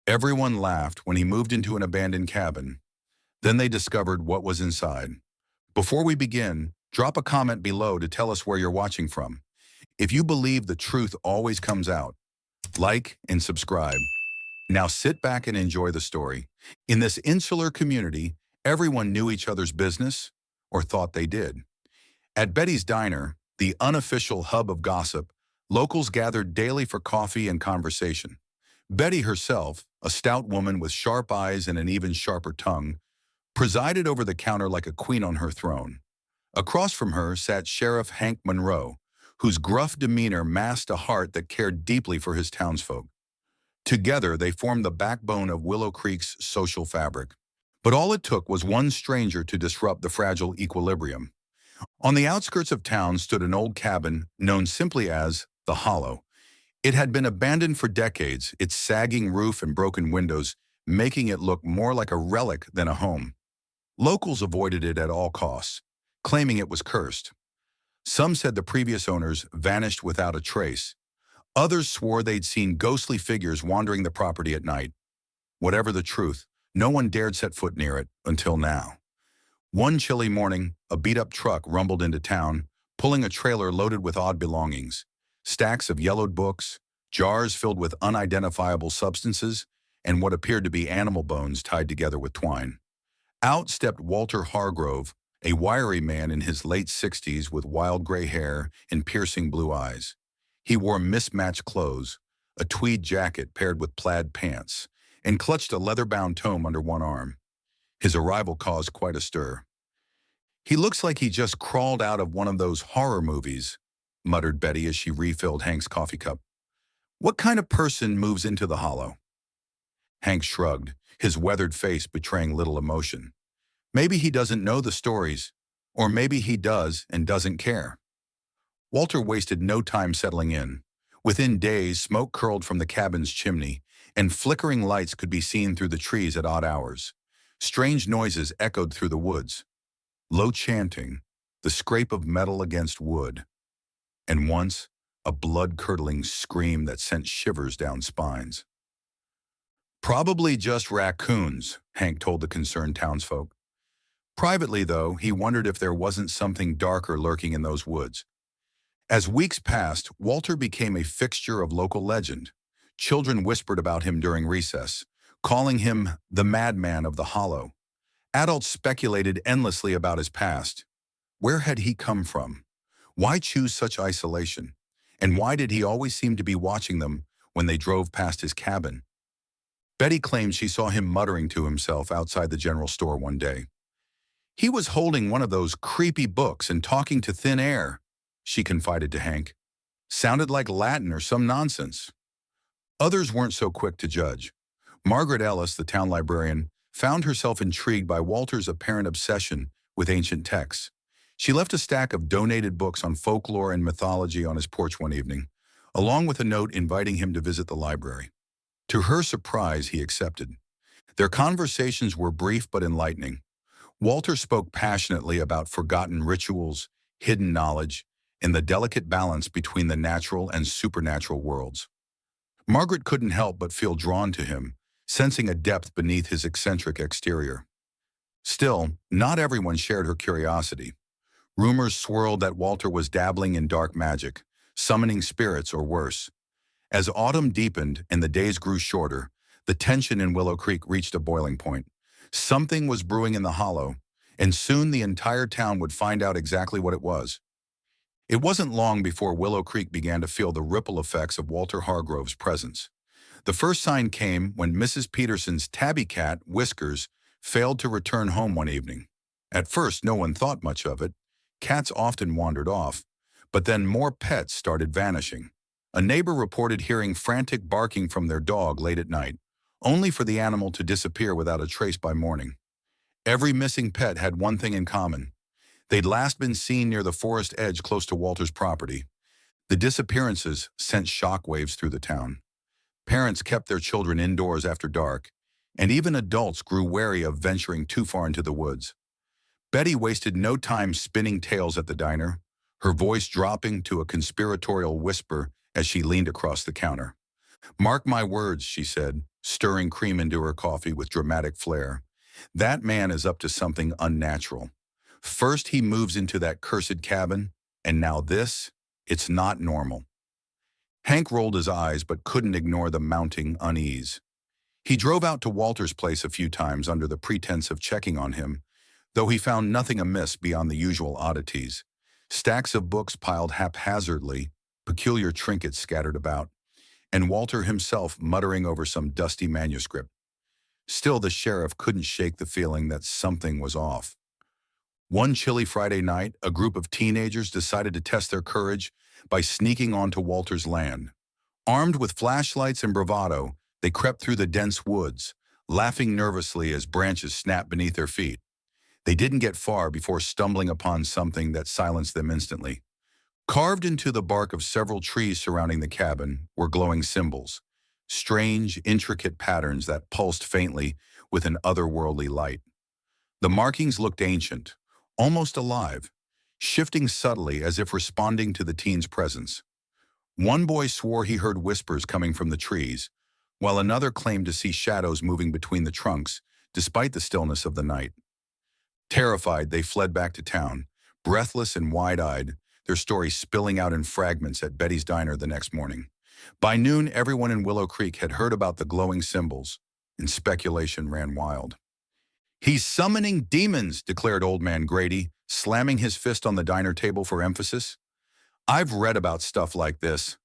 Everyone laughed when he moved into an abandoned cabin. Then they discovered what was inside. Before we begin, drop a comment below to tell us where you're watching from. If you believe the truth always comes out, like and subscribe. Now sit back and enjoy the story. In this insular community, everyone knew each other's business, or thought they did. At Betty's Diner, the unofficial hub of gossip, locals gathered daily for coffee and conversation. Betty herself, a stout woman with sharp eyes and an even sharper tongue, presided over the counter like a queen on her throne. Across from her sat Sheriff Hank Monroe, whose gruff demeanor masked a heart that cared deeply for his townsfolk. Together, they formed the backbone of Willow Creek's social fabric. But all it took was one stranger to disrupt the fragile equilibrium. On the outskirts of town stood an old cabin known simply as the Hollow. It had been abandoned for decades, its sagging roof and broken windows making it look more like a relic than a home. Locals avoided it at all costs, claiming it was cursed. Some said the previous owners vanished without a trace. Others swore they'd seen ghostly figures wandering the property at night. Whatever the truth, no one dared set foot near it until now. One chilly morning, a beat-up truck rumbled into town, pulling a trailer loaded with odd belongings. Stacks of yellowed books, jars filled with unidentifiable substances, and what appeared to be animal bones tied together with twine. Out stepped Walter Hargrove, a wiry man in his late 60s with wild gray hair and piercing blue eyes. He wore mismatched clothes, a tweed jacket paired with plaid pants, and clutched a leather-bound tome under one arm. His arrival caused quite a stir. "He looks like he just crawled out of one of those horror movies," muttered Betty as she refilled Hank's coffee cup. "What kind of person moves into the Hollow?" Hank shrugged, his weathered face betraying little emotion. "Maybe he doesn't know the stories, or maybe he does and doesn't care." Walter wasted no time settling in. Within days, smoke curled from the cabin's chimney, and flickering lights could be seen through the trees at odd hours. Strange noises echoed through the woods. Low chanting, the scrape of metal against wood, and once, a blood-curdling scream that sent shivers down spines. "Probably just raccoons," Hank told the concerned townsfolk. Privately, though, he wondered if there wasn't something darker lurking in those woods. As weeks passed, Walter became a fixture of local legend. Children whispered about him during recess, calling him the madman of the Hollow. Adults speculated endlessly about his past. Where had he come from? Why choose such isolation? And why did he always seem to be watching them when they drove past his cabin? Betty claimed she saw him muttering to himself outside the general store one day. "He was holding one of those creepy books and talking to thin air," she confided to Hank. "Sounded like Latin or some nonsense." Others weren't so quick to judge. Margaret Ellis, the town librarian, found herself intrigued by Walter's apparent obsession with ancient texts. She left a stack of donated books on folklore and mythology on his porch one evening, along with a note inviting him to visit the library. To her surprise, he accepted. Their conversations were brief but enlightening. Walter spoke passionately about forgotten rituals, hidden knowledge, and the delicate balance between the natural and supernatural worlds. Margaret couldn't help but feel drawn to him, sensing a depth beneath his eccentric exterior. Still, not everyone shared her curiosity. Rumors swirled that Walter was dabbling in dark magic, summoning spirits or worse. As autumn deepened and the days grew shorter, the tension in Willow Creek reached a boiling point. Something was brewing in the Hollow, and soon the entire town would find out exactly what it was. It wasn't long before Willow Creek began to feel the ripple effects of Walter Hargrove's presence. The first sign came when Mrs. Peterson's tabby cat, Whiskers, failed to return home one evening. At first, no one thought much of it. Cats often wandered off, but then more pets started vanishing. A neighbor reported hearing frantic barking from their dog late at night, only for the animal to disappear without a trace by morning. Every missing pet had one thing in common. They'd last been seen near the forest edge close to Walter's property. The disappearances sent shockwaves through the town. Parents kept their children indoors after dark, and even adults grew wary of venturing too far into the woods. Betty wasted no time spinning tales at the diner, her voice dropping to a conspiratorial whisper as she leaned across the counter. "Mark my words," she said, stirring cream into her coffee with dramatic flair. That man is up to something unnatural. First he moves into that cursed cabin, and now this? It's not normal. Hank rolled his eyes but couldn't ignore the mounting unease. He drove out to Walter's place a few times under the pretense of checking on him, though he found nothing amiss beyond the usual oddities. Stacks of books piled haphazardly, peculiar trinkets scattered about, and Walter himself muttering over some dusty manuscript. Still, the sheriff couldn't shake the feeling that something was off. One chilly Friday night, a group of teenagers decided to test their courage by sneaking onto Walter's land. Armed with flashlights and bravado, they crept through the dense woods, laughing nervously as branches snapped beneath their feet. They didn't get far before stumbling upon something that silenced them instantly. Carved into the bark of several trees surrounding the cabin were glowing symbols, strange, intricate patterns that pulsed faintly with an otherworldly light. The markings looked ancient, almost alive, shifting subtly as if responding to the teen's presence. One boy swore he heard whispers coming from the trees, while another claimed to see shadows moving between the trunks, despite the stillness of the night. Terrified, they fled back to town, breathless and wide-eyed, their story spilling out in fragments at Betty's diner the next morning. By noon, everyone in Willow Creek had heard about the glowing symbols, and speculation ran wild. "He's summoning demons," declared Old Man Grady, slamming his fist on the diner table for emphasis. "I've read about stuff like this.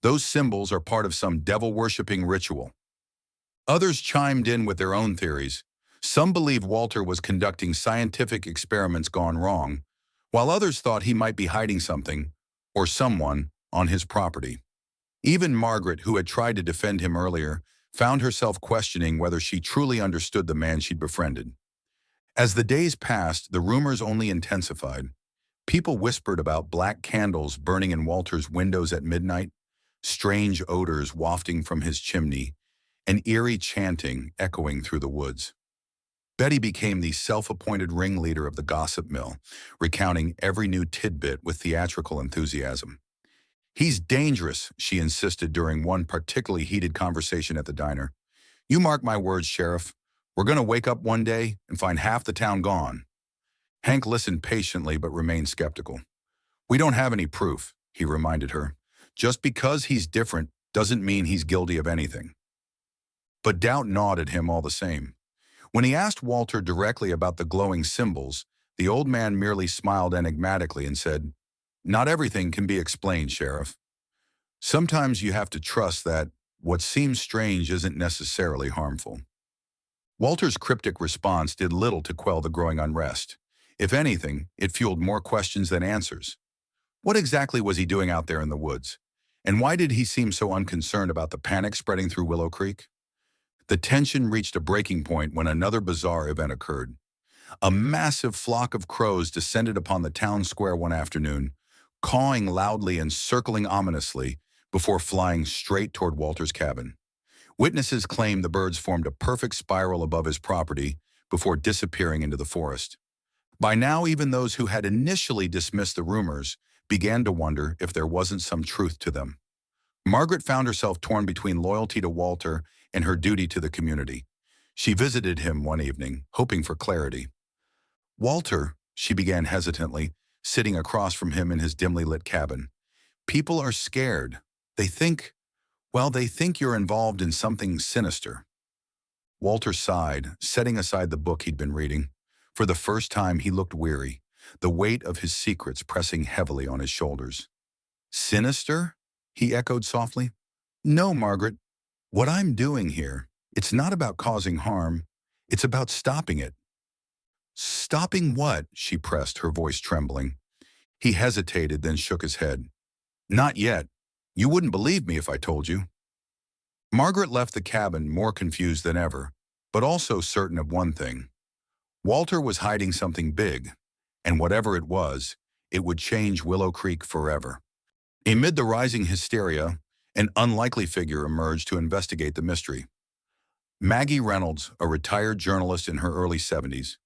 Those symbols are part of some devil-worshipping ritual." Others chimed in with their own theories. Some believed Walter was conducting scientific experiments gone wrong, while others thought he might be hiding something, or someone, on his property. Even Margaret, who had tried to defend him earlier, found herself questioning whether she truly understood the man she'd befriended. As the days passed, the rumors only intensified. People whispered about black candles burning in Walter's windows at midnight, strange odors wafting from his chimney, and eerie chanting echoing through the woods. Betty became the self-appointed ringleader of the gossip mill, recounting every new tidbit with theatrical enthusiasm. "He's dangerous," she insisted during one particularly heated conversation at the diner. "You mark my words, Sheriff. We're going to wake up one day and find half the town gone." Hank listened patiently but remained skeptical. "We don't have any proof," he reminded her. "Just because he's different doesn't mean he's guilty of anything." But doubt gnawed at him all the same. When he asked Walter directly about the glowing symbols, the old man merely smiled enigmatically and said, "Not everything can be explained, Sheriff. Sometimes you have to trust that what seems strange isn't necessarily harmful." Walter's cryptic response did little to quell the growing unrest. If anything, it fueled more questions than answers. What exactly was he doing out there in the woods? And why did he seem so unconcerned about the panic spreading through Willow Creek? The tension reached a breaking point when another bizarre event occurred. A massive flock of crows descended upon the town square one afternoon, cawing loudly and circling ominously before flying straight toward Walter's cabin. Witnesses claimed the birds formed a perfect spiral above his property before disappearing into the forest. By now, even those who had initially dismissed the rumors began to wonder if there wasn't some truth to them. Margaret found herself torn between loyalty to Walter and her duty to the community. She visited him one evening, hoping for clarity. "Walter," she began hesitantly, sitting across from him in his dimly lit cabin, "people are scared. They think you're involved in something sinister." Walter sighed, setting aside the book he'd been reading. For the first time, he looked weary, the weight of his secrets pressing heavily on his shoulders. "Sinister?" he echoed softly. "No, Margaret. What I'm doing here, it's not about causing harm. It's about stopping it." "Stopping what?" she pressed, her voice trembling. He hesitated, then shook his head. "Not yet. You wouldn't believe me if I told you." Margaret left the cabin more confused than ever, but also certain of one thing. Walter was hiding something big, and whatever it was, it would change Willow Creek forever. Amid the rising hysteria, an unlikely figure emerged to investigate the mystery. Maggie Reynolds, a retired journalist in her early 70s,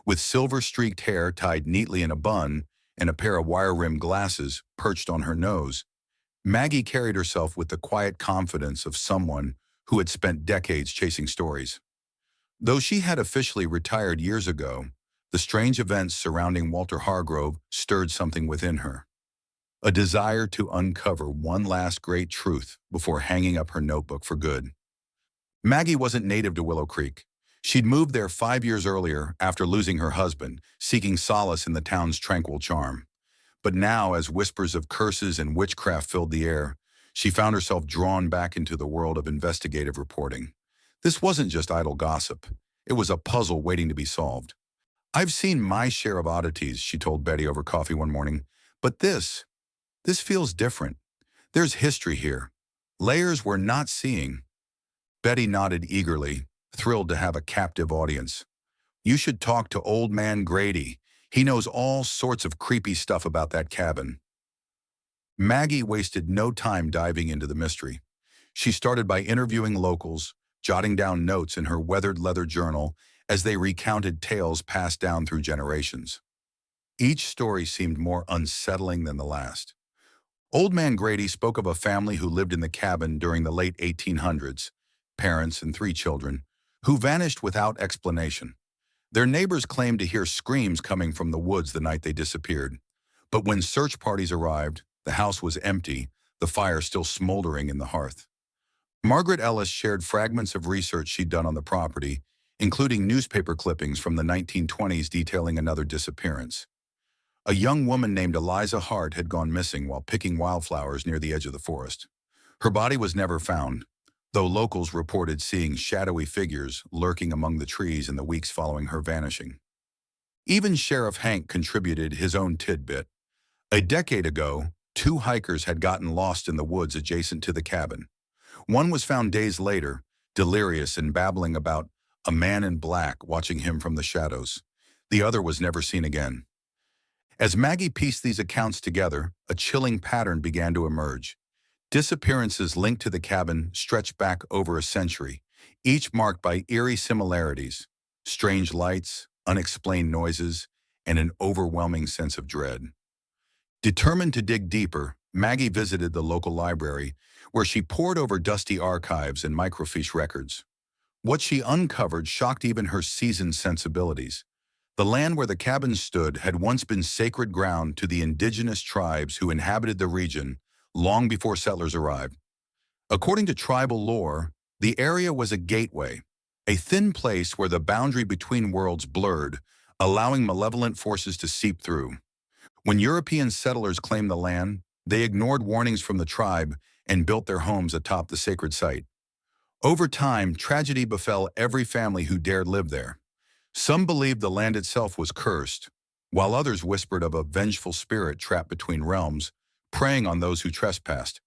with silver-streaked hair tied neatly in a bun and a pair of wire-rimmed glasses perched on her nose. Maggie carried herself with the quiet confidence of someone who had spent decades chasing stories. Though she had officially retired years ago, the strange events surrounding Walter Hargrove stirred something within her. A desire to uncover one last great truth before hanging up her notebook for good. Maggie wasn't native to Willow Creek. She'd moved there 5 years earlier after losing her husband, seeking solace in the town's tranquil charm. But now, as whispers of curses and witchcraft filled the air, she found herself drawn back into the world of investigative reporting. This wasn't just idle gossip. It was a puzzle waiting to be solved. "I've seen my share of oddities," she told Betty over coffee one morning. "But this feels different. There's history here. Layers we're not seeing." Betty nodded eagerly, thrilled to have a captive audience. "You should talk to Old Man Grady. He knows all sorts of creepy stuff about that cabin." Maggie wasted no time diving into the mystery. She started by interviewing locals, jotting down notes in her weathered leather journal as they recounted tales passed down through generations. Each story seemed more unsettling than the last. Old Man Grady spoke of a family who lived in the cabin during the late 1800s, parents and 3 children, who vanished without explanation. Their neighbors claimed to hear screams coming from the woods the night they disappeared. But when search parties arrived, the house was empty, the fire still smoldering in the hearth. Margaret Ellis shared fragments of research she'd done on the property, including newspaper clippings from the 1920s detailing another disappearance. A young woman named Eliza Hart had gone missing while picking wildflowers near the edge of the forest. Her body was never found, though locals reported seeing shadowy figures lurking among the trees in the weeks following her vanishing. Even Sheriff Hank contributed his own tidbit. A decade ago, 2 hikers had gotten lost in the woods adjacent to the cabin. One was found days later, delirious and babbling about a man in black watching him from the shadows. The other was never seen again. As Maggie pieced these accounts together, a chilling pattern began to emerge. Disappearances linked to the cabin stretched back over a century, each marked by eerie similarities: strange lights, unexplained noises, and an overwhelming sense of dread. Determined to dig deeper, Maggie visited the local library, where she pored over dusty archives and microfiche records. What she uncovered shocked even her seasoned sensibilities. The land where the cabin stood had once been sacred ground to the indigenous tribes who inhabited the region long before settlers arrived. According to tribal lore, the area was a gateway, a thin place where the boundary between worlds blurred, allowing malevolent forces to seep through. When European settlers claimed the land, they ignored warnings from the tribe and built their homes atop the sacred site. Over time, tragedy befell every family who dared live there. Some believed the land itself was cursed, while others whispered of a vengeful spirit trapped between realms, preying on those who trespassed.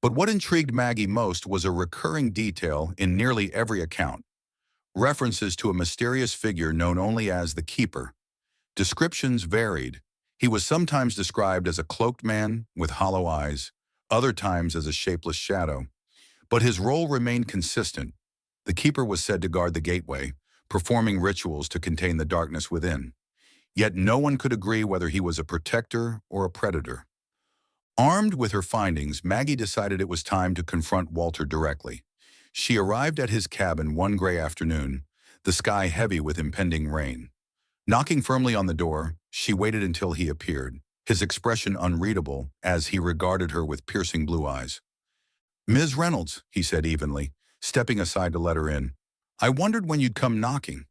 But what intrigued Maggie most was a recurring detail in nearly every account: references to a mysterious figure known only as the Keeper. Descriptions varied. He was sometimes described as a cloaked man with hollow eyes, other times as a shapeless shadow. But his role remained consistent. The Keeper was said to guard the gateway, performing rituals to contain the darkness within. Yet no one could agree whether he was a protector or a predator. Armed with her findings, Maggie decided it was time to confront Walter directly. She arrived at his cabin one gray afternoon, the sky heavy with impending rain. Knocking firmly on the door, she waited until he appeared, his expression unreadable as he regarded her with piercing blue eyes. "Ms. Reynolds," he said evenly, stepping aside to let her in. "I wondered when you'd come knocking."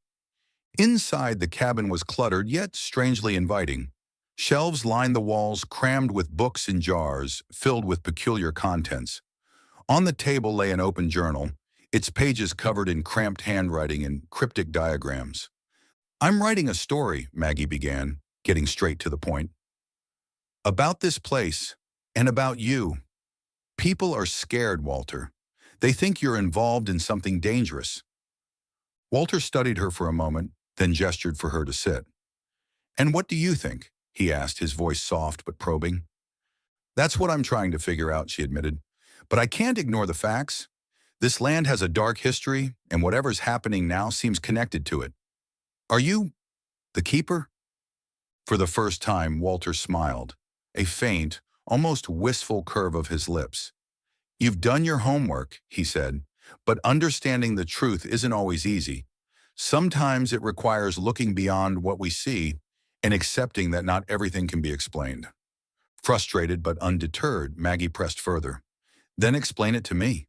Inside, the cabin was cluttered yet strangely inviting. Shelves lined the walls, crammed with books and jars, filled with peculiar contents. On the table lay an open journal, its pages covered in cramped handwriting and cryptic diagrams. "I'm writing a story," Maggie began, getting straight to the point. "About this place, and about you. People are scared, Walter. They think you're involved in something dangerous." Walter studied her for a moment, then gestured for her to sit. "And what do you think?" he asked, his voice soft but probing. "That's what I'm trying to figure out," she admitted. "But I can't ignore the facts. This land has a dark history, and whatever's happening now seems connected to it. Are you the Keeper?" For the first time, Walter smiled, a faint, almost wistful curve of his lips. "You've done your homework," he said, But understanding the truth isn't always easy. Sometimes it requires looking beyond what we see and accepting that not everything can be explained. Frustrated but undeterred, Maggie pressed further. Then explain it to me.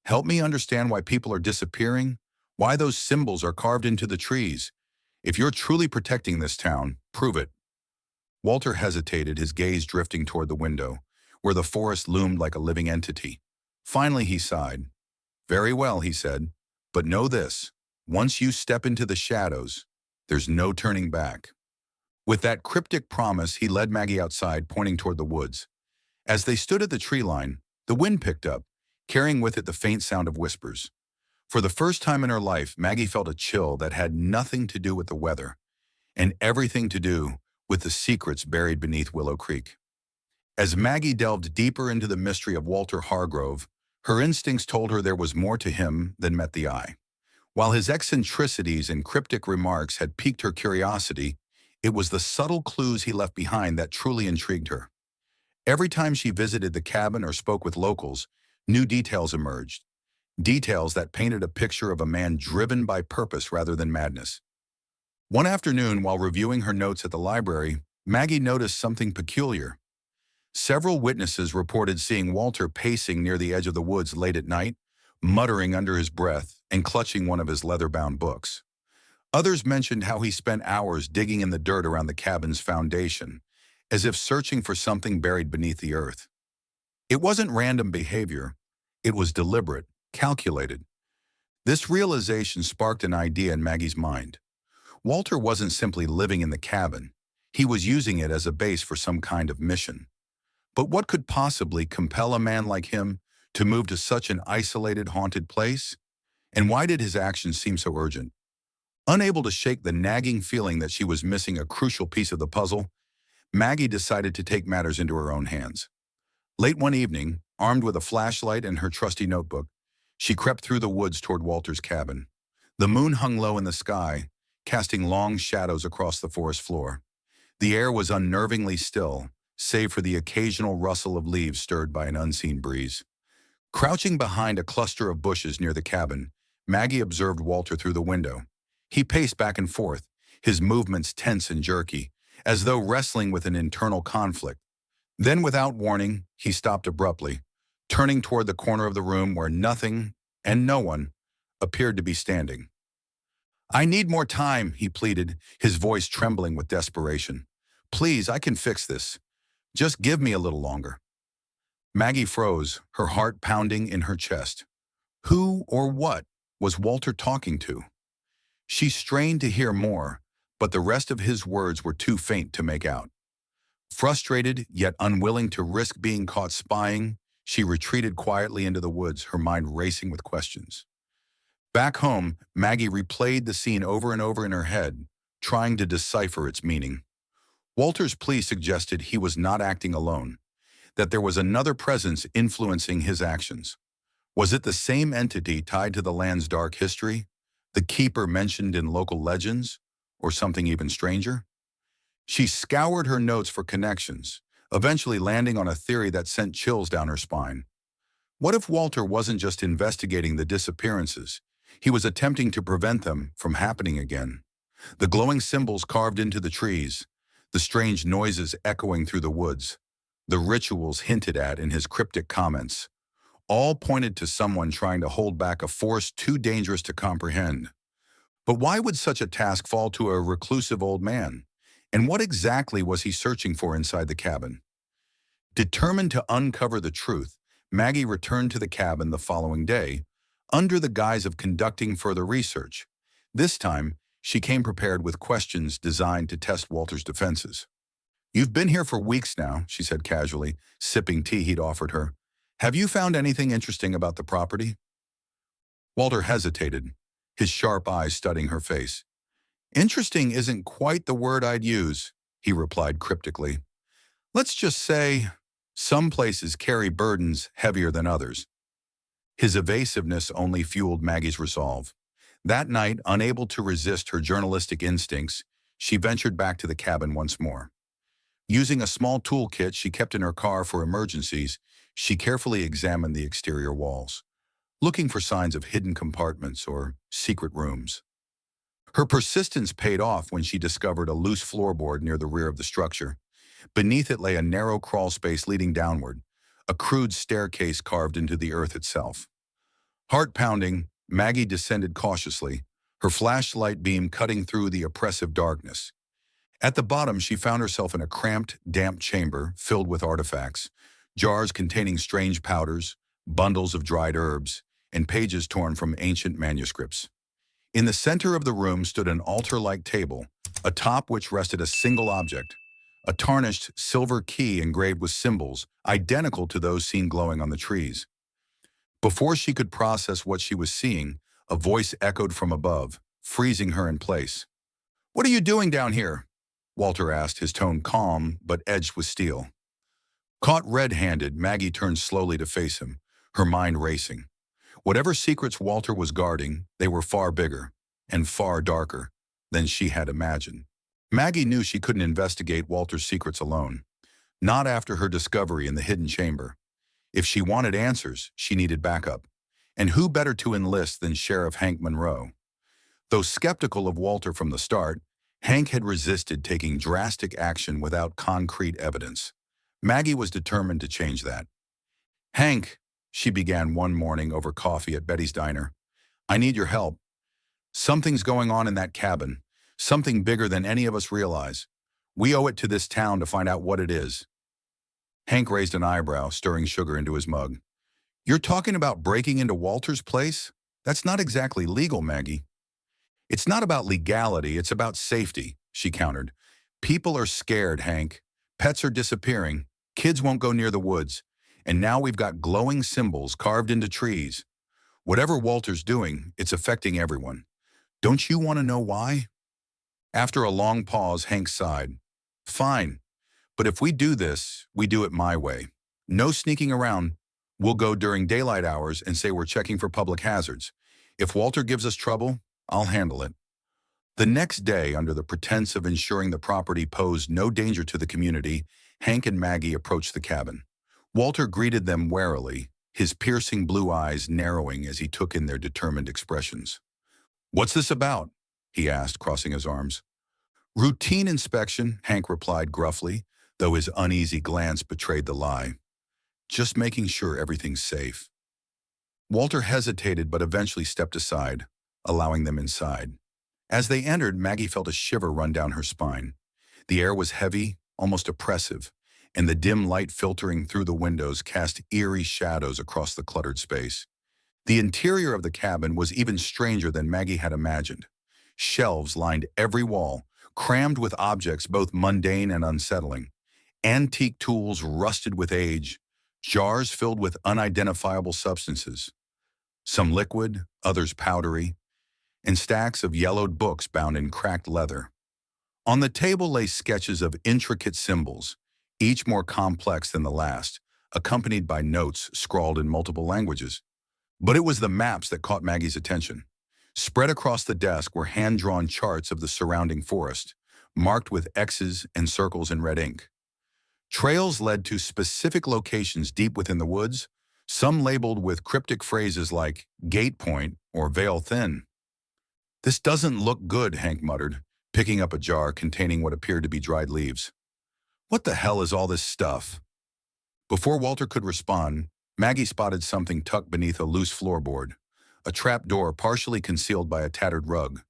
Help me understand why people are disappearing, why those symbols are carved into the trees. If you're truly protecting this town, prove it. Walter hesitated, his gaze drifting toward the window, where the forest loomed like a living entity. Finally, he sighed. Very well, he said, but know this. Once you step into the shadows, there's no turning back. With that cryptic promise, he led Maggie outside, pointing toward the woods. As they stood at the tree line, the wind picked up, carrying with it the faint sound of whispers. For the first time in her life, Maggie felt a chill that had nothing to do with the weather, and everything to do with the secrets buried beneath Willow Creek. As Maggie delved deeper into the mystery of Walter Hargrove, her instincts told her there was more to him than met the eye. While his eccentricities and cryptic remarks had piqued her curiosity, it was the subtle clues he left behind that truly intrigued her. Every time she visited the cabin or spoke with locals, new details emerged. Details that painted a picture of a man driven by purpose rather than madness. One afternoon, while reviewing her notes at the library, Maggie noticed something peculiar. Several witnesses reported seeing Walter pacing near the edge of the woods late at night, muttering under his breath and clutching one of his leather-bound books. Others mentioned how he spent hours digging in the dirt around the cabin's foundation, as if searching for something buried beneath the earth. It wasn't random behavior. It was deliberate, calculated. This realization sparked an idea in Maggie's mind. Walter wasn't simply living in the cabin. He was using it as a base for some kind of mission. But what could possibly compel a man like him to move to such an isolated, haunted place? And why did his actions seem so urgent? Unable to shake the nagging feeling that she was missing a crucial piece of the puzzle, Maggie decided to take matters into her own hands. Late one evening, armed with a flashlight and her trusty notebook, she crept through the woods toward Walter's cabin. The moon hung low in the sky, casting long shadows across the forest floor. The air was unnervingly still, save for the occasional rustle of leaves stirred by an unseen breeze. Crouching behind a cluster of bushes near the cabin, Maggie observed Walter through the window. He paced back and forth, his movements tense and jerky, as though wrestling with an internal conflict. Then, without warning, he stopped abruptly, turning toward the corner of the room where nothing and no one appeared to be standing. I need more time, he pleaded, his voice trembling with desperation. Please, I can fix this. Just give me a little longer. Maggie froze, her heart pounding in her chest. Who or what was Walter talking to? She strained to hear more, but the rest of his words were too faint to make out. Frustrated, yet unwilling to risk being caught spying, she retreated quietly into the woods, her mind racing with questions. Back home, Maggie replayed the scene over and over in her head, trying to decipher its meaning. Walter's plea suggested he was not acting alone, that there was another presence influencing his actions. Was it the same entity tied to the land's dark history, the keeper mentioned in local legends, or something even stranger? She scoured her notes for connections, eventually landing on a theory that sent chills down her spine. What if Walter wasn't just investigating the disappearances? He was attempting to prevent them from happening again. The glowing symbols carved into the trees, the strange noises echoing through the woods, the rituals hinted at in his cryptic comments, all pointed to someone trying to hold back a force too dangerous to comprehend. But why would such a task fall to a reclusive old man? And what exactly was he searching for inside the cabin? Determined to uncover the truth, Maggie returned to the cabin the following day, under the guise of conducting further research. This time, she came prepared with questions designed to test Walter's defenses. You've been here for weeks now, she said casually, sipping tea he'd offered her. Have you found anything interesting about the property? Walter hesitated, his sharp eyes studying her face. Interesting isn't quite the word I'd use, he replied cryptically. Let's just say some places carry burdens heavier than others. His evasiveness only fueled Maggie's resolve. That night, unable to resist her journalistic instincts, she ventured back to the cabin once more. Using a small toolkit she kept in her car for emergencies, she carefully examined the exterior walls. looking for signs of hidden compartments or secret rooms. Her persistence paid off when she discovered a loose floorboard near the rear of the structure. Beneath it lay a narrow crawl space leading downward, a crude staircase carved into the earth itself. Heart pounding, Maggie descended cautiously, her flashlight beam cutting through the oppressive darkness. At the bottom, she found herself in a cramped, damp chamber filled with artifacts, jars containing strange powders, bundles of dried herbs, and pages torn from ancient manuscripts. In the center of the room stood an altar-like table, atop which rested a single object, a tarnished silver key engraved with symbols identical to those seen glowing on the trees. Before she could process what she was seeing, a voice echoed from above, freezing her in place. "What are you doing down here?" Walter asked, his tone calm but edged with steel. Caught red-handed, Maggie turned slowly to face him, her mind racing. Whatever secrets Walter was guarding, they were far bigger and far darker than she had imagined. Maggie knew she couldn't investigate Walter's secrets alone, not after her discovery in the hidden chamber. If she wanted answers, she needed backup. And who better to enlist than Sheriff Hank Monroe? Though skeptical of Walter from the start, Hank had resisted taking drastic action without concrete evidence. Maggie was determined to change that. "Hank," she began one morning over coffee at Betty's diner, "I need your help. Something's going on in that cabin, something bigger than any of us realize. We owe it to this town to find out what it is." Hank raised an eyebrow, stirring sugar into his mug. "You're talking about breaking into Walter's place? That's not exactly legal, Maggie." "It's not about legality, it's about safety," she countered. "People are scared, Hank. Pets are disappearing. Kids won't go near the woods. And now we've got glowing symbols carved into trees. Whatever Walter's doing, it's affecting everyone. Don't you want to know why?" After a long pause, Hank sighed. "Fine, but if we do this, we do it my way. No sneaking around. We'll go during daylight hours and say we're checking for public hazards. If Walter gives us trouble, I'll handle it." The next day, under the pretense of ensuring the property posed no danger to the community, Hank and Maggie approached the cabin. Walter greeted them warily, his piercing blue eyes narrowing as he took in their determined expressions. "What's this about?" he asked, crossing his arms. "Routine inspection," Hank replied gruffly, though his uneasy glance betrayed the lie. "Just making sure everything's safe." Walter hesitated but eventually stepped aside, allowing them inside. As they entered, Maggie felt a shiver run down her spine. The air was heavy, almost oppressive, and the dim light filtering through the windows cast eerie shadows across the cluttered space. The interior of the cabin was even stranger than Maggie had imagined. Shelves lined every wall, crammed with objects both mundane and unsettling. Antique tools rusted with age, jars filled with unidentifiable substances, some liquid, others powdery, and stacks of yellowed books bound in cracked leather. On the table lay sketches of intricate symbols, each more complex than the last, accompanied by notes scrawled in multiple languages. But it was the maps that caught Maggie's attention. Spread across the desk were hand-drawn charts of the surrounding forest, marked with X's and circles in red ink. Trails led to specific locations deep within the woods, some labeled with cryptic phrases like Gate Point or Veil Thin. "This doesn't look good," Hank muttered, picking up a jar containing what appeared to be dried leaves. "What the hell is all this stuff?" Before Walter could respond, Maggie spotted something tucked beneath a loose floorboard, a trap door partially concealed by a tattered rug.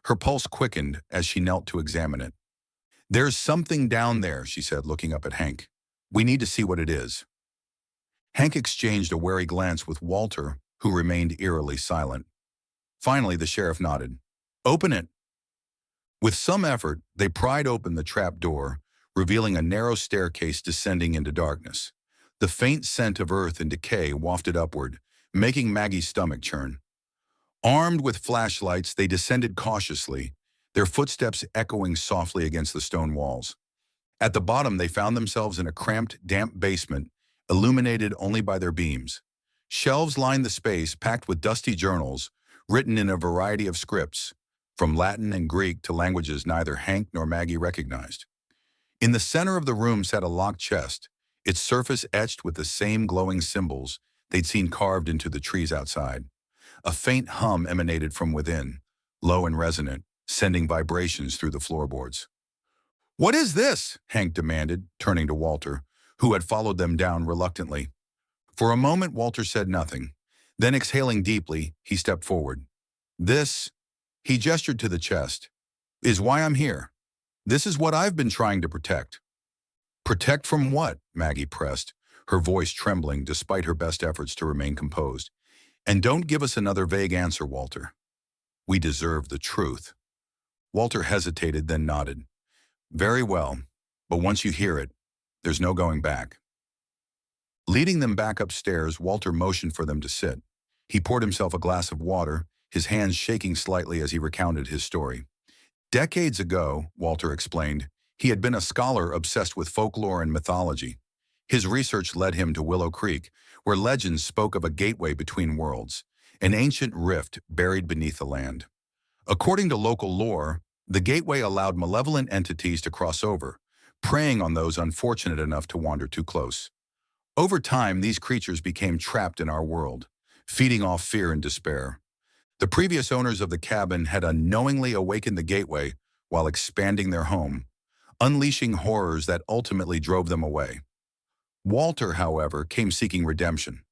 Her pulse quickened as she knelt to examine it. "There's something down there," she said, looking up at Hank. "We need to see what it is." Hank exchanged a wary glance with Walter, who remained eerily silent. Finally, the sheriff nodded. "Open it." With some effort, they pried open the trap door, revealing a narrow staircase descending into darkness. The faint scent of earth and decay wafted upward, making Maggie's stomach churn. Armed with flashlights, they descended cautiously, their footsteps echoing softly against the stone walls. At the bottom, they found themselves in a cramped, damp basement, illuminated only by their beams. Shelves lined the space, packed with dusty journals, written in a variety of scripts, from Latin and Greek to languages neither Hank nor Maggie recognized. In the center of the room sat a locked chest, its surface etched with the same glowing symbols they'd seen carved into the trees outside. A faint hum emanated from within, low and resonant, sending vibrations through the floorboards. "What is this?" Hank demanded, turning to Walter, who had followed them down reluctantly. For a moment, Walter said nothing. Then, exhaling deeply, he stepped forward. "This," he gestured to the chest, "is why I'm here. This is what I've been trying to protect." "Protect from what?" Maggie pressed, her voice trembling despite her best efforts to remain composed. "And don't give us another vague answer, Walter. We deserve the truth." Walter hesitated, then nodded. "Very well, but once you hear it, there's no going back." Leading them back upstairs, Walter motioned for them to sit. He poured himself a glass of water, his hands shaking slightly as he recounted his story. Decades ago, Walter explained, he had been a scholar obsessed with folklore and mythology. His research led him to Willow Creek, where legends spoke of a gateway between worlds, an ancient rift buried beneath the land. According to local lore, the gateway allowed malevolent entities to cross over, preying on those unfortunate enough to wander too close. Over time, these creatures became trapped in our world, feeding off fear and despair. The previous owners of the cabin had unknowingly awakened the gateway while expanding their home, unleashing horrors that ultimately drove them away. Walter, however, came seeking redemption.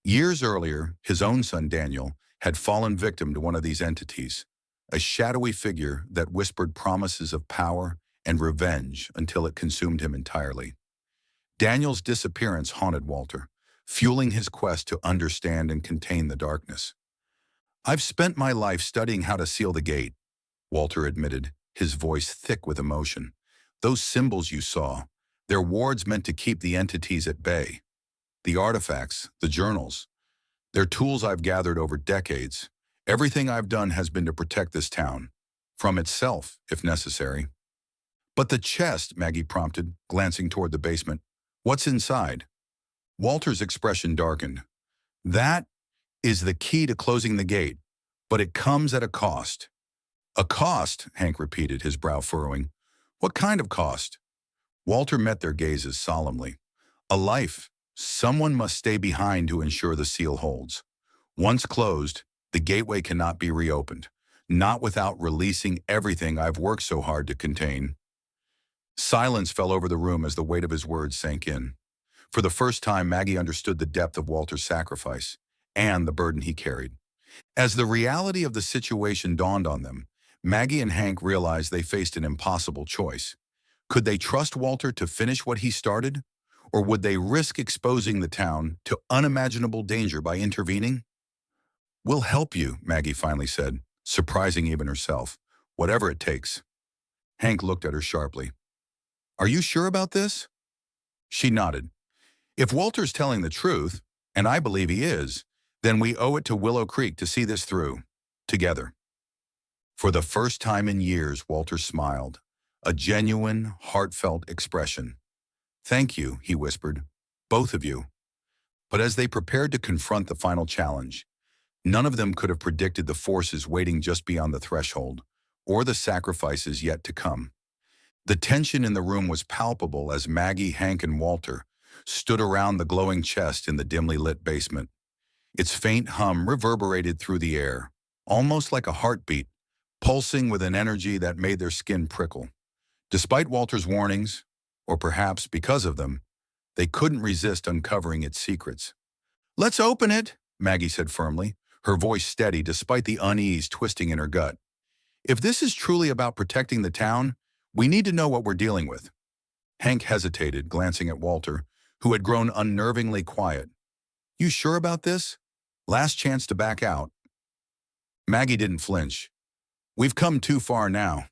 Years earlier, his own son Daniel had fallen victim to one of these entities, a shadowy figure that whispered promises of power and revenge until it consumed him entirely. Daniel's disappearance haunted Walter, fueling his quest to understand and contain the darkness. "I've spent my life studying how to seal the gate," Walter admitted, his voice thick with emotion. "Those symbols you saw, they're wards meant to keep the entities at bay. The artifacts, the journals, they're tools I've gathered over decades. Everything I've done has been to protect this town, from itself, if necessary." "But the chest," Maggie prompted, glancing toward the basement. "What's inside?" Walter's expression darkened. "That is the key to closing the gate, but it comes at a cost." "A cost?" Hank repeated, his brow furrowing. "What kind of cost?" Walter met their gazes solemnly. "A life. Someone must stay behind to ensure the seal holds. Once closed, the gateway cannot be reopened, not without releasing everything I've worked so hard to contain." Silence fell over the room as the weight of his words sank in. For the first time, Maggie understood the depth of Walter's sacrifice and the burden he carried. As the reality of the situation dawned on them, Maggie and Hank realized they faced an impossible choice. Could they trust Walter to finish what he started, or would they risk exposing the town to unimaginable danger by intervening? "We'll help you," Maggie finally said, surprising even herself. "Whatever it takes." Hank looked at her sharply. "Are you sure about this?" She nodded. "If Walter's telling the truth, and I believe he is, then we owe it to Willow Creek to see this through, together." For the first time in years, Walter smiled, a genuine, heartfelt expression. "Thank you," he whispered, "both of you." But as they prepared to confront the final challenge, none of them could have predicted the forces waiting just beyond the threshold, or the sacrifices yet to come. The tension in the room was palpable as Maggie, Hank, and Walter stood around the glowing chest in the dimly lit basement. Its faint hum reverberated through the air, almost like a heartbeat, pulsing with an energy that made their skin prickle. Despite Walter's warnings, or perhaps because of them, they couldn't resist uncovering its secrets. "Let's open it," Maggie said firmly, her voice steady despite the unease twisting in her gut. "If this is truly about protecting the town, we need to know what we're dealing with." Hank hesitated, glancing at Walter, who had grown unnervingly quiet. "You sure about this? Last chance to back out." Maggie didn't flinch. "We've come too far now."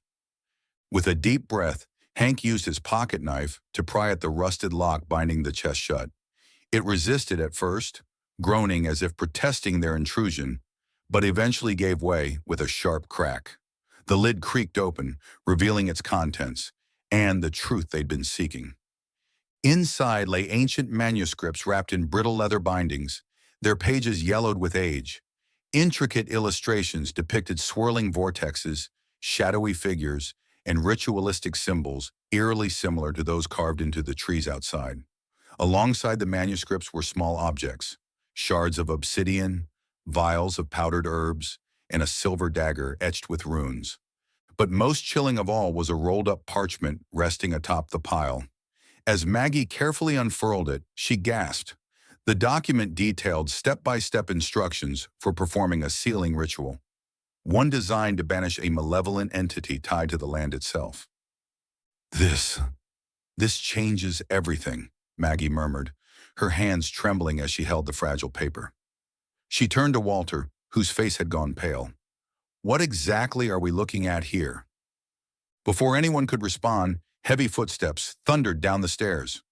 With a deep breath, Hank used his pocket knife to pry at the rusted lock binding the chest shut. It resisted at first, groaning as if protesting their intrusion, but eventually gave way with a sharp crack. The lid creaked open, revealing its contents, and the truth they'd been seeking. Inside lay ancient manuscripts wrapped in brittle leather bindings, their pages yellowed with age. Intricate illustrations depicted swirling vortexes, shadowy figures, and ritualistic symbols eerily similar to those carved into the trees outside. Alongside the manuscripts were small objects, shards of obsidian, vials of powdered herbs, and a silver dagger etched with runes. But most chilling of all was a rolled-up parchment resting atop the pile. As Maggie carefully unfurled it, she gasped. The document detailed step-by-step instructions for performing a sealing ritual, one designed to banish a malevolent entity tied to the land itself. This, this changes everything, Maggie murmured, her hands trembling as she held the fragile paper. She turned to Walter, whose face had gone pale. What exactly are we looking at here? Before anyone could respond, heavy footsteps thundered down the stairs.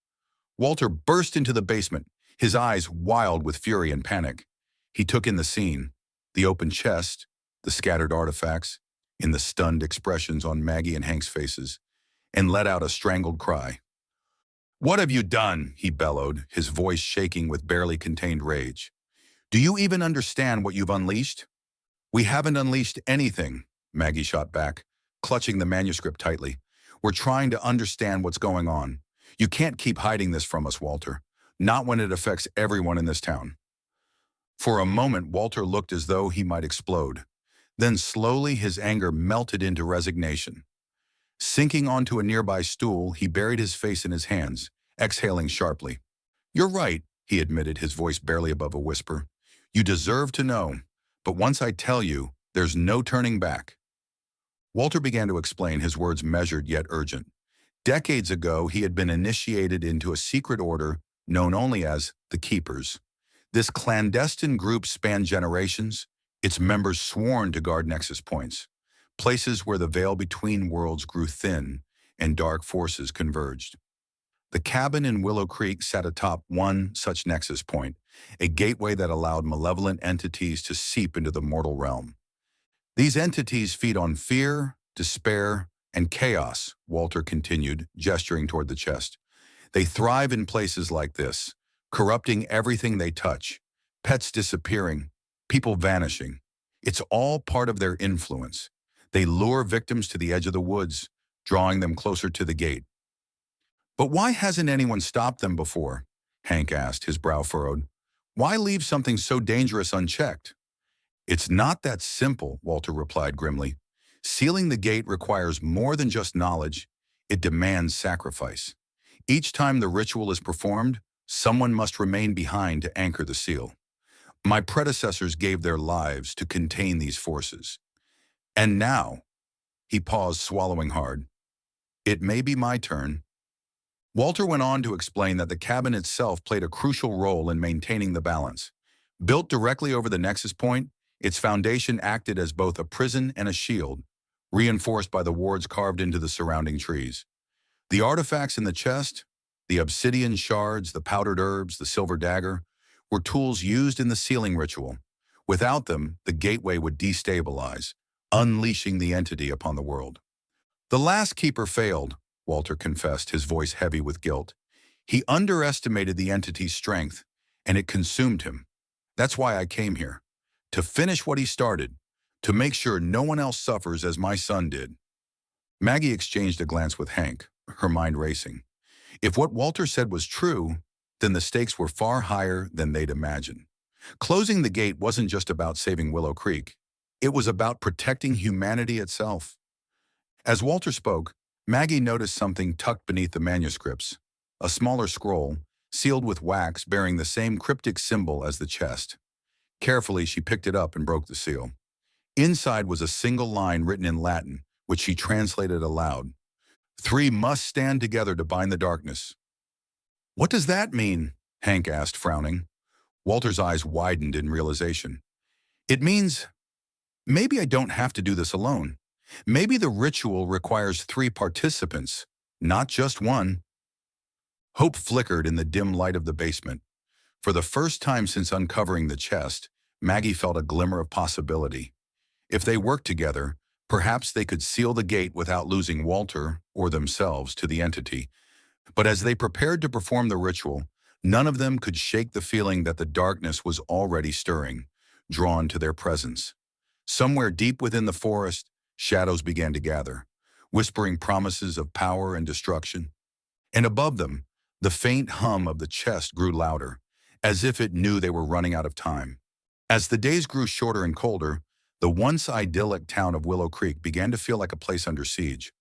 Walter burst into the basement, his eyes wild with fury and panic. He took in the scene, the open chest, the scattered artifacts, in the stunned expressions on Maggie and Hank's faces, and let out a strangled cry. "What have you done?" he bellowed, his voice shaking with barely contained rage. "Do you even understand what you've unleashed?" "We haven't unleashed anything," Maggie shot back, clutching the manuscript tightly. "We're trying to understand what's going on. You can't keep hiding this from us, Walter. Not when it affects everyone in this town." For a moment, Walter looked as though he might explode. Then slowly his anger melted into resignation. Sinking onto a nearby stool, he buried his face in his hands, exhaling sharply. "You're right," he admitted, his voice barely above a whisper. "You deserve to know, but once I tell you, there's no turning back." Walter began to explain, his words measured yet urgent. Decades ago, he had been initiated into a secret order known only as the Keepers. This clandestine group spanned generations, its members sworn to guard nexus points, places where the veil between worlds grew thin and dark forces converged. The cabin in Willow Creek sat atop one such nexus point, a gateway that allowed malevolent entities to seep into the mortal realm. "These entities feed on fear, despair, and chaos," Walter continued, gesturing toward the chest. "They thrive in places like this, corrupting everything they touch, pets disappearing, people vanishing. It's all part of their influence. They lure victims to the edge of the woods, drawing them closer to the gate." "But why hasn't anyone stopped them before?" Hank asked, his brow furrowed. "Why leave something so dangerous unchecked?" "It's not that simple," Walter replied grimly. "Sealing the gate requires more than just knowledge. It demands sacrifice. Each time the ritual is performed, someone must remain behind to anchor the seal. My predecessors gave their lives to contain these forces. And now," he paused, swallowing hard, "it may be my turn." Walter went on to explain that the cabin itself played a crucial role in maintaining the balance. Built directly over the nexus point, its foundation acted as both a prison and a shield, reinforced by the wards carved into the surrounding trees. The artifacts in the chest, the obsidian shards, the powdered herbs, the silver dagger, were tools used in the sealing ritual. Without them, the gateway would destabilize, unleashing the entity upon the world. "The last keeper failed," Walter confessed, his voice heavy with guilt. "He underestimated the entity's strength, and it consumed him. That's why I came here, to finish what he started, to make sure no one else suffers as my son did." Maggie exchanged a glance with Hank, her mind racing. If what Walter said was true, then the stakes were far higher than they'd imagined. Closing the gate wasn't just about saving Willow Creek. It was about protecting humanity itself. As Walter spoke, Maggie noticed something tucked beneath the manuscripts, a smaller scroll, sealed with wax bearing the same cryptic symbol as the chest. Carefully, she picked it up and broke the seal. Inside was a single line written in Latin, which she translated aloud. "Three must stand together to bind the darkness." "What does that mean?" Hank asked, frowning. Walter's eyes widened in realization. "It means maybe I don't have to do this alone. Maybe the ritual requires 3 participants, not just one." Hope flickered in the dim light of the basement. For the first time since uncovering the chest, Maggie felt a glimmer of possibility. If they worked together, perhaps they could seal the gate without losing Walter or themselves to the entity. But as they prepared to perform the ritual, none of them could shake the feeling that the darkness was already stirring, drawn to their presence. Somewhere deep within the forest, shadows began to gather, whispering promises of power and destruction. And above them, the faint hum of the chest grew louder, as if it knew they were running out of time. As the days grew shorter and colder, the once idyllic town of Willow Creek began to feel like a place under siege.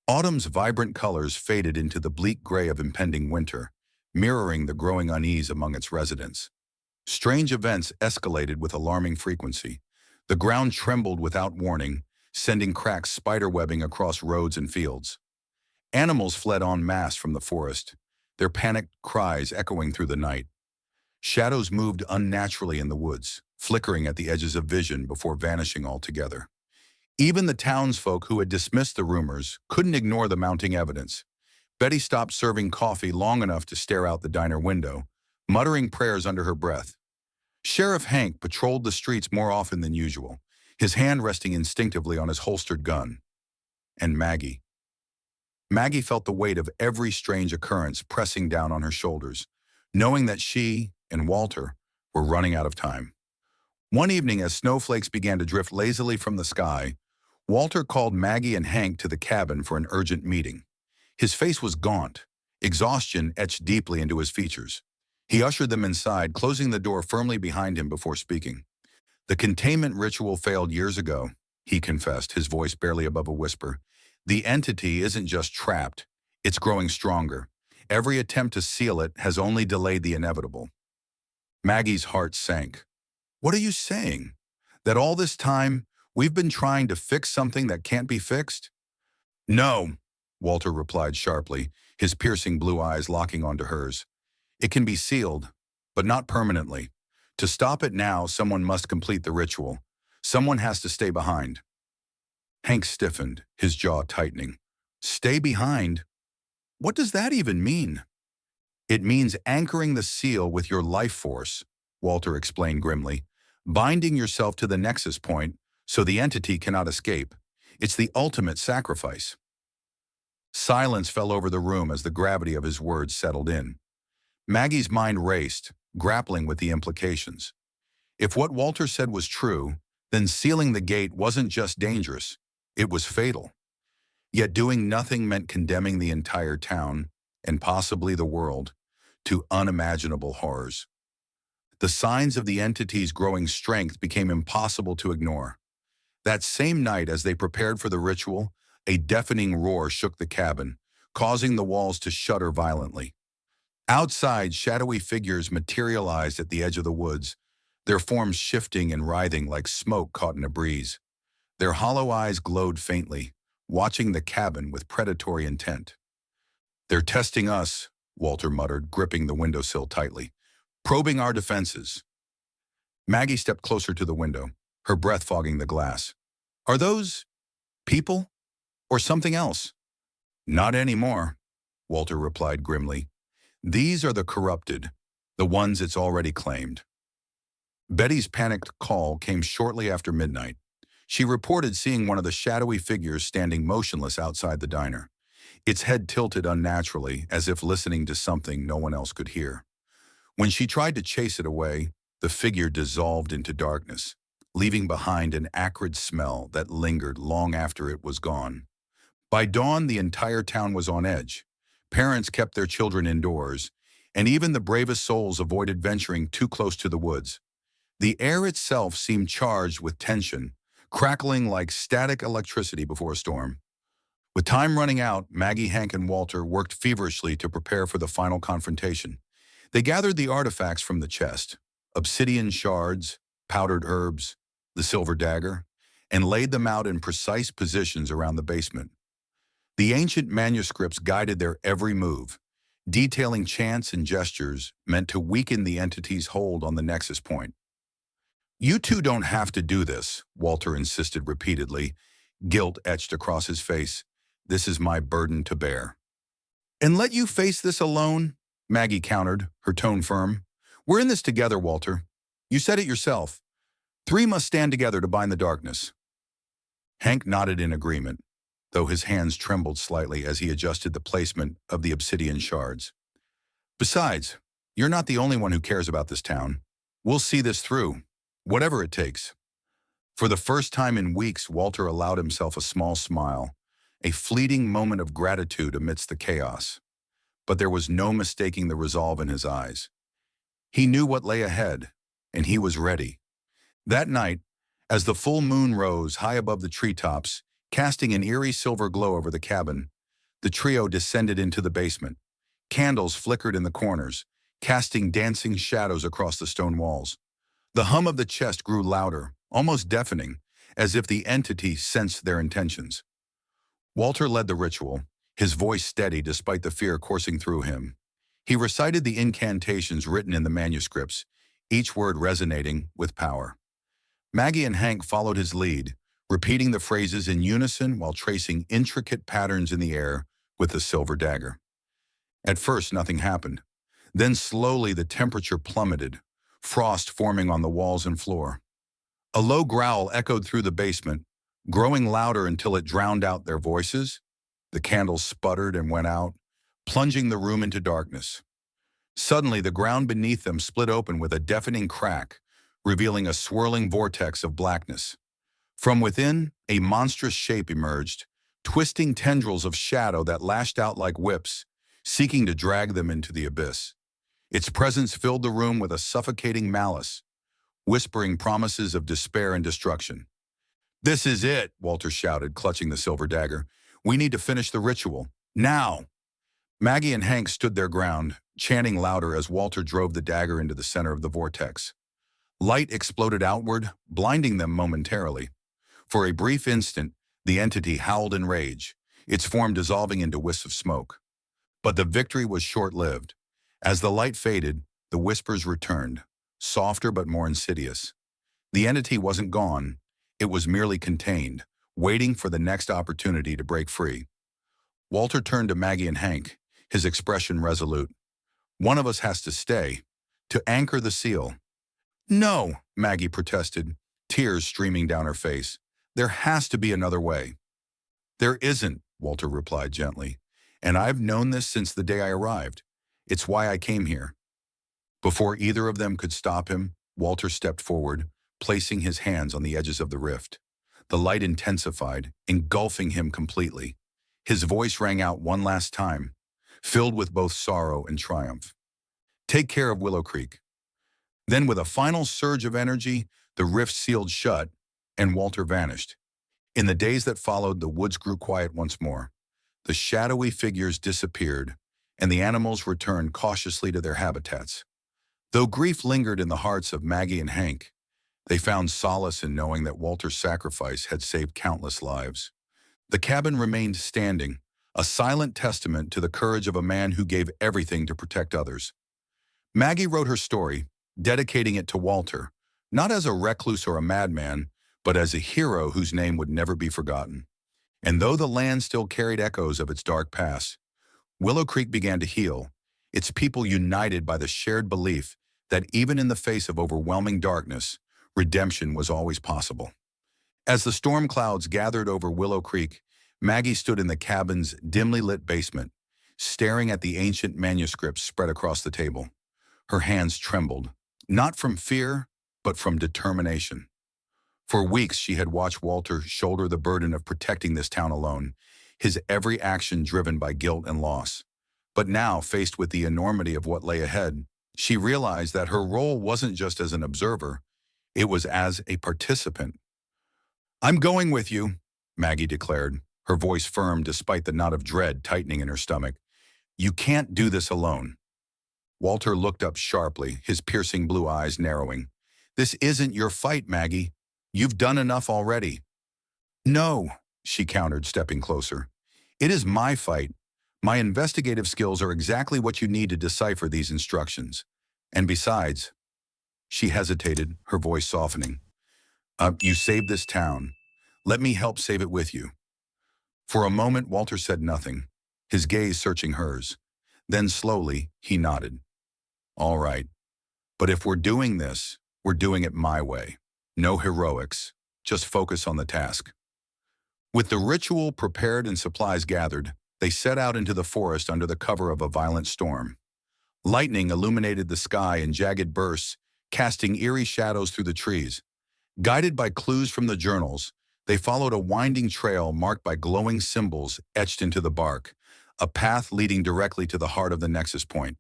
Autumn's vibrant colors faded into the bleak gray of impending winter, mirroring the growing unease among its residents. Strange events escalated with alarming frequency. The ground trembled without warning, sending cracks spiderwebbing across roads and fields. Animals fled en masse from the forest, their panicked cries echoing through the night. Shadows moved unnaturally in the woods, flickering at the edges of vision before vanishing altogether. Even the townsfolk who had dismissed the rumors couldn't ignore the mounting evidence. Betty stopped serving coffee long enough to stare out the diner window, muttering prayers under her breath. Sheriff Hank patrolled the streets more often than usual, his hand resting instinctively on his holstered gun. And Maggie. Maggie felt the weight of every strange occurrence pressing down on her shoulders, knowing that she and Walter were running out of time. One evening, as snowflakes began to drift lazily from the sky, Walter called Maggie and Hank to the cabin for an urgent meeting. His face was gaunt, exhaustion etched deeply into his features. He ushered them inside, closing the door firmly behind him before speaking. "The containment ritual failed years ago," he confessed, his voice barely above a whisper. "The entity isn't just trapped, it's growing stronger. Every attempt to seal it has only delayed the inevitable." Maggie's heart sank. "What are you saying? That all this time, we've been trying to fix something that can't be fixed?" "No," Walter replied sharply, his piercing blue eyes locking onto hers. "It can be sealed, but not permanently. To stop it now, someone must complete the ritual. Someone has to stay behind." Hank stiffened, his jaw tightening. "Stay behind? What does that even mean?" "It means anchoring the seal with your life force," Walter explained grimly. "Binding yourself to the nexus point so the entity cannot escape. It's the ultimate sacrifice." Silence fell over the room as the gravity of his words settled in. Maggie's mind raced, grappling with the implications. If what Walter said was true, then sealing the gate wasn't just dangerous, it was fatal. Yet doing nothing meant condemning the entire town, and possibly the world, to unimaginable horrors. The signs of the entity's growing strength became impossible to ignore. That same night, as they prepared for the ritual, a deafening roar shook the cabin, causing the walls to shudder violently. Outside, shadowy figures materialized at the edge of the woods, their forms shifting and writhing like smoke caught in a breeze. Their hollow eyes glowed faintly, watching the cabin with predatory intent. "They're testing us," Walter muttered, gripping the windowsill tightly. "Probing our defenses." Maggie stepped closer to the window, her breath fogging the glass. "Are those people? Or something else?" "Not anymore," Walter replied grimly. "These are the corrupted, the ones it's already claimed." Betty's panicked call came shortly after midnight. She reported seeing one of the shadowy figures standing motionless outside the diner, its head tilted unnaturally as if listening to something no one else could hear. When she tried to chase it away, the figure dissolved into darkness, leaving behind an acrid smell that lingered long after it was gone. By dawn, the entire town was on edge. Parents kept their children indoors, and even the bravest souls avoided venturing too close to the woods. The air itself seemed charged with tension, crackling like static electricity before a storm. With time running out, Maggie, Hank, and Walter worked feverishly to prepare for the final confrontation. They gathered the artifacts from the chest, obsidian shards, powdered herbs, the silver dagger, and laid them out in precise positions around the basement. The ancient manuscripts guided their every move, detailing chants and gestures meant to weaken the entity's hold on the nexus point. "You two don't have to do this," Walter insisted repeatedly, guilt etched across his face. "This is my burden to bear." "And let you face this alone?" Maggie countered, her tone firm. "We're in this together, Walter. You said it yourself. 3 must stand together to bind the darkness." Hank nodded in agreement, though his hands trembled slightly as he adjusted the placement of the obsidian shards. "Besides, you're not the only one who cares about this town. We'll see this through, whatever it takes." For the first time in weeks, Walter allowed himself a small smile, a fleeting moment of gratitude amidst the chaos. But there was no mistaking the resolve in his eyes. He knew what lay ahead, and he was ready. That night, as the full moon rose high above the treetops, casting an eerie silver glow over the cabin, the trio descended into the basement. Candles flickered in the corners, casting dancing shadows across the stone walls. The hum of the chest grew louder, almost deafening, as if the entity sensed their intentions. Walter led the ritual, his voice steady despite the fear coursing through him. He recited the incantations written in the manuscripts, each word resonating with power. Maggie and Hank followed his lead, repeating the phrases in unison while tracing intricate patterns in the air with the silver dagger. At first, nothing happened. Then slowly the temperature plummeted, frost forming on the walls and floor. A low growl echoed through the basement, growing louder until it drowned out their voices. The candles sputtered and went out, plunging the room into darkness. Suddenly, the ground beneath them split open with a deafening crack, revealing a swirling vortex of blackness. From within, a monstrous shape emerged, twisting tendrils of shadow that lashed out like whips, seeking to drag them into the abyss. Its presence filled the room with a suffocating malice, whispering promises of despair and destruction. "This is it," Walter shouted, clutching the silver dagger. "We need to finish the ritual. Now!" Maggie and Hank stood their ground, chanting louder as Walter drove the dagger into the center of the vortex. Light exploded outward, blinding them momentarily. For a brief instant, the entity howled in rage, its form dissolving into wisps of smoke. But the victory was short-lived. As the light faded, the whispers returned, softer but more insidious. The entity wasn't gone. It was merely contained, waiting for the next opportunity to break free. Walter turned to Maggie and Hank, his expression resolute. "One of us has to stay, to anchor the seal." "No," Maggie protested, tears streaming down her face. "There has to be another way." "There isn't," Walter replied gently. "And I've known this since the day I arrived. It's why I came here." Before either of them could stop him, Walter stepped forward, placing his hands on the edges of the rift. The light intensified, engulfing him completely. His voice rang out one last time, filled with both sorrow and triumph. "Take care of Willow Creek." Then with a final surge of energy, the rift sealed shut, and Walter vanished. In the days that followed, the woods grew quiet once more. The shadowy figures disappeared, and the animals returned cautiously to their habitats. Though grief lingered in the hearts of Maggie and Hank, they found solace in knowing that Walter's sacrifice had saved countless lives. The cabin remained standing, a silent testament to the courage of a man who gave everything to protect others. Maggie wrote her story, dedicating it to Walter, not as a recluse or a madman, but as a hero whose name would never be forgotten. And though the land still carried echoes of its dark past, Willow Creek began to heal, its people united by the shared belief that even in the face of overwhelming darkness, redemption was always possible. As the storm clouds gathered over Willow Creek, Maggie stood in the cabin's dimly lit basement, staring at the ancient manuscripts spread across the table. Her hands trembled, not from fear, but from determination. For weeks she had watched Walter shoulder the burden of protecting this town alone, his every action driven by guilt and loss. But now, faced with the enormity of what lay ahead, she realized that her role wasn't just as an observer, it was as a participant. "I'm going with you," Maggie declared, her voice firm despite the knot of dread tightening in her stomach. "You can't do this alone." Walter looked up sharply, his piercing blue eyes narrowing. "This isn't your fight, Maggie. You've done enough already." "No," she countered, stepping closer. "It is my fight. My investigative skills are exactly what you need to decipher these instructions. And besides," she hesitated, her voice softening, "you saved this town. Let me help save it with you." For a moment, Walter said nothing, his gaze searching hers. Then slowly, he nodded. "All right. But if we're doing this, we're doing it my way. No heroics, just focus on the task." With the ritual prepared and supplies gathered, they set out into the forest under the cover of a violent storm. Lightning illuminated the sky in jagged bursts, casting eerie shadows through the trees. Guided by clues from the journals, they followed a winding trail marked by glowing symbols etched into the bark, a path leading directly to the heart of the nexus point.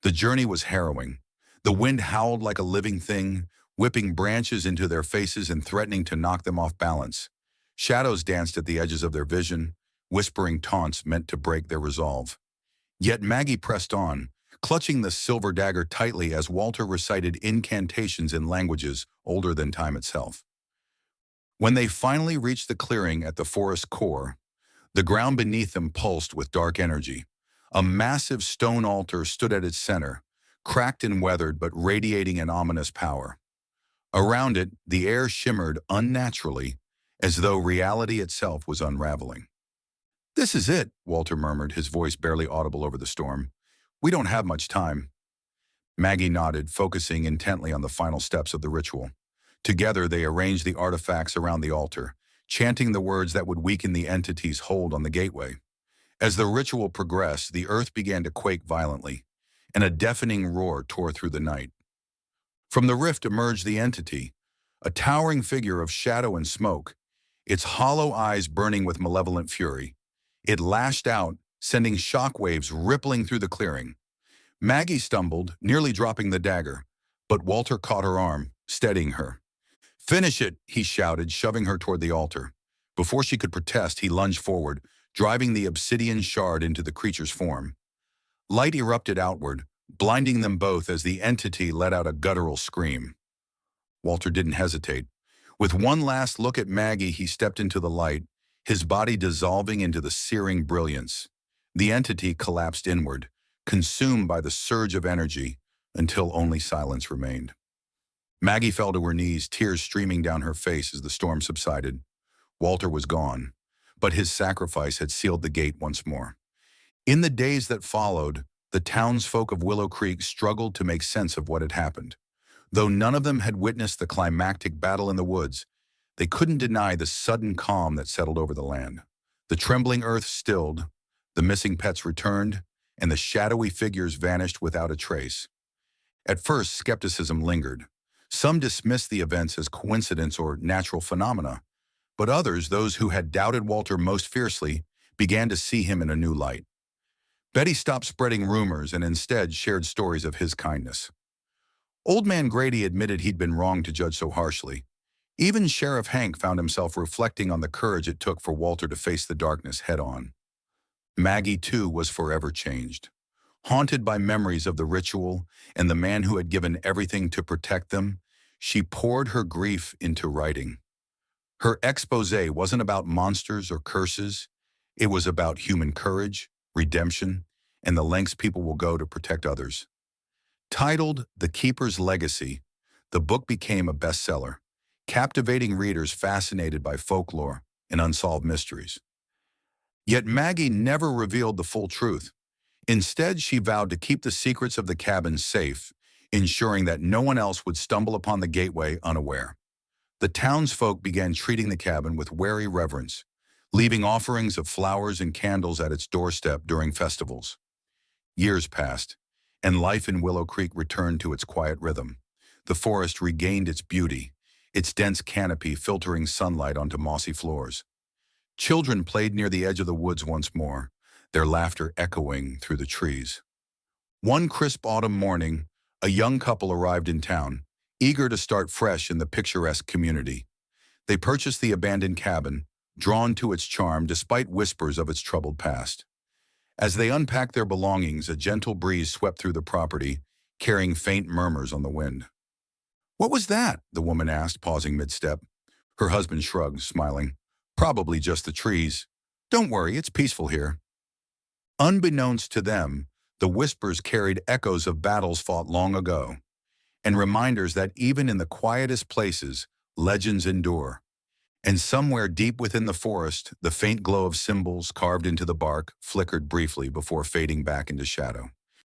The journey was harrowing. The wind howled like a living thing, whipping branches into their faces and threatening to knock them off balance. Shadows danced at the edges of their vision, whispering taunts meant to break their resolve. Yet Maggie pressed on, clutching the silver dagger tightly as Walter recited incantations in languages older than time itself. When they finally reached the clearing at the forest core, the ground beneath them pulsed with dark energy. A massive stone altar stood at its center, cracked and weathered but radiating an ominous power. Around it, the air shimmered unnaturally, as though reality itself was unraveling. "This is it," Walter murmured, his voice barely audible over the storm. "We don't have much time." Maggie nodded, focusing intently on the final steps of the ritual. Together, they arranged the artifacts around the altar, chanting the words that would weaken the entity's hold on the gateway. As the ritual progressed, the earth began to quake violently, and a deafening roar tore through the night. From the rift emerged the entity, a towering figure of shadow and smoke, its hollow eyes burning with malevolent fury. It lashed out, sending shockwaves rippling through the clearing. Maggie stumbled, nearly dropping the dagger, but Walter caught her arm, steadying her. "Finish it," he shouted, shoving her toward the altar. Before she could protest, he lunged forward, driving the obsidian shard into the creature's form. Light erupted outward, blinding them both as the entity let out a guttural scream. Walter didn't hesitate. With one last look at Maggie, he stepped into the light, his body dissolving into the searing brilliance. The entity collapsed inward, consumed by the surge of energy, until only silence remained. Maggie fell to her knees, tears streaming down her face as the storm subsided. Walter was gone, but his sacrifice had sealed the gate once more. In the days that followed, the townsfolk of Willow Creek struggled to make sense of what had happened. Though none of them had witnessed the climactic battle in the woods, they couldn't deny the sudden calm that settled over the land. The trembling earth stilled, the missing pets returned, and the shadowy figures vanished without a trace. At first, skepticism lingered. Some dismissed the events as coincidence or natural phenomena, but others, those who had doubted Walter most fiercely, began to see him in a new light. Betty stopped spreading rumors and instead shared stories of his kindness. Old Man Grady admitted he'd been wrong to judge so harshly. Even Sheriff Hank found himself reflecting on the courage it took for Walter to face the darkness head-on. Maggie, too, was forever changed. Haunted by memories of the ritual and the man who had given everything to protect them, she poured her grief into writing. Her exposé wasn't about monsters or curses. It was about human courage, redemption, and the lengths people will go to protect others. Titled The Keeper's Legacy, the book became a bestseller, captivating readers fascinated by folklore and unsolved mysteries. Yet Maggie never revealed the full truth. Instead, she vowed to keep the secrets of the cabin safe, ensuring that no one else would stumble upon the gateway unaware. The townsfolk began treating the cabin with wary reverence, leaving offerings of flowers and candles at its doorstep during festivals. Years passed, and life in Willow Creek returned to its quiet rhythm. The forest regained its beauty, its dense canopy filtering sunlight onto mossy floors. Children played near the edge of the woods once more, their laughter echoing through the trees. One crisp autumn morning, a young couple arrived in town, eager to start fresh in the picturesque community. They purchased the abandoned cabin, drawn to its charm despite whispers of its troubled past. As they unpacked their belongings, a gentle breeze swept through the property, carrying faint murmurs on the wind. "What was that?" the woman asked, pausing mid-step. Her husband shrugged, smiling. "Probably just the trees. Don't worry, it's peaceful here." Unbeknownst to them, the whispers carried echoes of battles fought long ago, and reminders that even in the quietest places, legends endure. And somewhere deep within the forest, the faint glow of symbols carved into the bark flickered briefly before fading back into shadow.